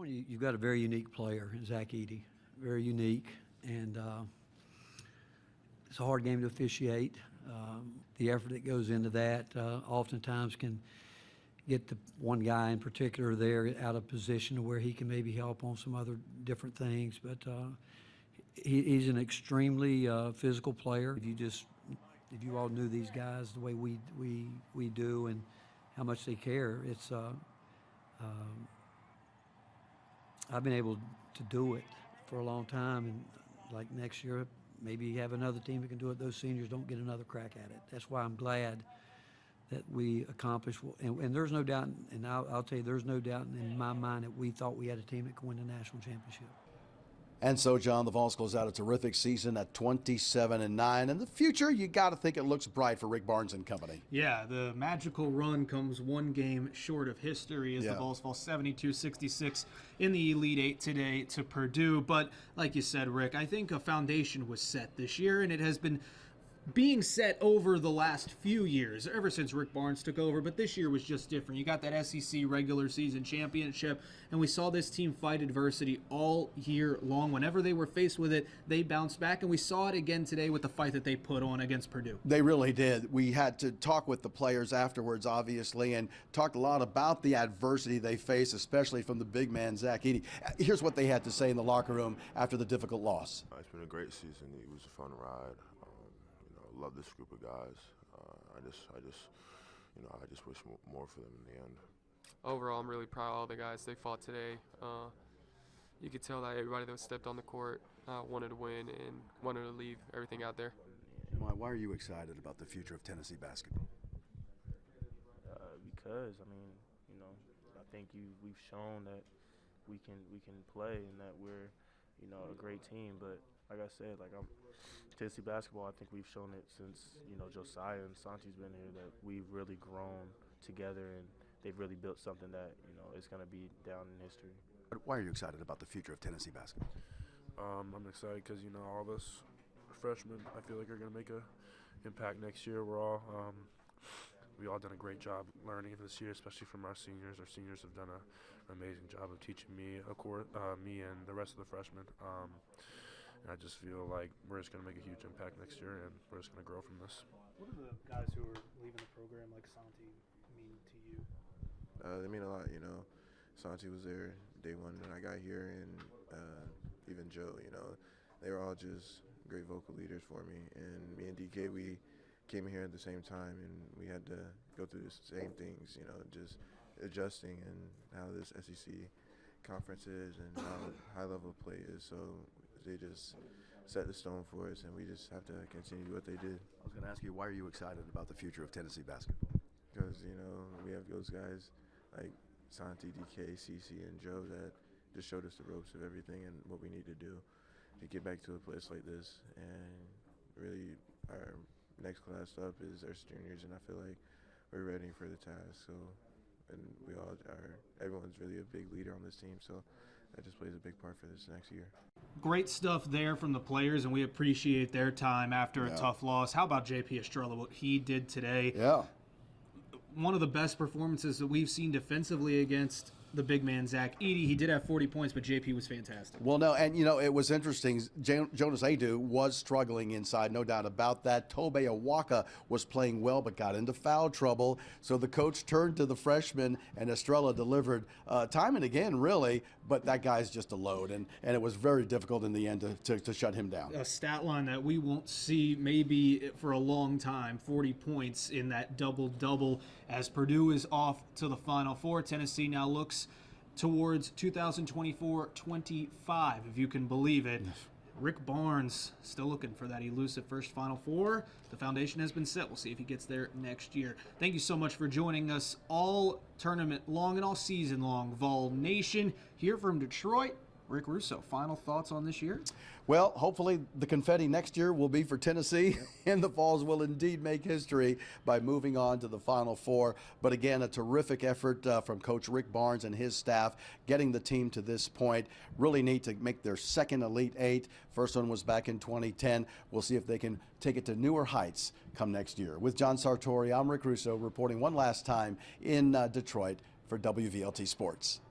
One, you've got a very unique player in Zach Edey, very unique, and it's a hard game to officiate. The effort that goes into that oftentimes can get the one guy in particular there out of position to where he can maybe help on some other different things. But he's an extremely physical player. If you all knew these guys the way we do and how much they care, it's I've been able to do it for a long time, and like next year, maybe have another team that can do it. Those seniors don't get another crack at it. That's why I'm glad that we accomplished, and there's no doubt, and I'll tell you, there's no doubt in my mind that we thought we had a team that could win the national championship. And so, John, the Vols close out a terrific season at 27-9. In the future, you got to think it looks bright for Rick Barnes and company. Yeah, the magical run comes one game short of history as the Vols fall 72-66 in the Elite Eight today to Purdue. But like you said, Rick, I think a foundation was set this year, and it has been being set over the last few years, ever since Rick Barnes took over, but this year was just different. You got that SEC regular season championship, and we saw this team fight adversity all year long. Whenever they were faced with it, they bounced back, and we saw it again today with the fight that they put on against Purdue. They really did. We had to talk with the players afterwards, obviously, and talked a lot about the adversity they face, especially from the big man, Zach Edey. Here's what they had to say in the locker room after the difficult loss. It's been a great season. It was a fun ride. Love this group of guys. I just wish more for them in the end. Overall, I'm really proud of all the guys. They fought today. You could tell that everybody that stepped on the court wanted to win and wanted to leave everything out there. Why are you excited about the future of Tennessee basketball? Because I think we've shown that we can play and that we're a great team. But like I said, Tennessee basketball, I think we've shown it since, Josiah and Santi's been here, that we've really grown together and they've really built something that, is going to be down in history. Why are you excited about the future of Tennessee basketball? I'm excited because, all of us freshmen, I feel like are going to make an impact next year. We all done a great job learning this year, especially from our seniors. Our seniors have done an amazing job of teaching me, of course, me and the rest of the freshmen. And I just feel like we're just going to make a huge impact next year, and we're just going to grow from this. What do the guys who are leaving the program, like Santi, mean to you? They mean a lot, Santi was there day one when I got here, and even Joe, they were all just great vocal leaders for me. And me and DK, we came here at the same time, and we had to go through the same things, just adjusting and how this SEC conference is and how high level play is. So they just set the stone for us, and we just have to continue what they did. I was going to ask you, why are you excited about the future of Tennessee basketball? Because, we have those guys like Santi, DK, CC, and Joe that just showed us the ropes of everything and what we need to do to get back to a place like this. And really, our next class up is our juniors, and I feel like we're ready for the task. So, and everyone's really a big leader on this team, so that just plays a big part for this next year. Great stuff there from the players, and we appreciate their time after a tough loss. How about JP Estrella, what he did today? Yeah. One of the best performances that we've seen defensively against the big man, Zach Edey. He did have 40 points, but JP was fantastic. Well, no, and, it was interesting. Jonas Adu was struggling inside, no doubt about that. Tobe Awaka was playing well, but got into foul trouble. So the coach turned to the freshman, and Estrella delivered time and again, really, but that guy's just a load, and it was very difficult in the end to shut him down. A stat line that we won't see maybe for a long time, 40 points in that double-double as Purdue is off to the Final Four. Tennessee now looks towards 2024-25, if you can believe it. Rick Barnes still looking for that elusive first Final Four. The foundation has been set. We'll see if he gets there next year. Thank you so much for joining us all tournament long and all season long. Vol Nation here from Detroit. Rick Russo, final thoughts on this year? Well, hopefully the confetti next year will be for Tennessee, and the Vols will indeed make history by moving on to the Final Four. But again, a terrific effort from Coach Rick Barnes and his staff, getting the team to this point. Really neat to make their second Elite Eight. First one was back in 2010. We'll see if they can take it to newer heights come next year. With John Sartori, I'm Rick Russo reporting one last time in Detroit for WVLT Sports.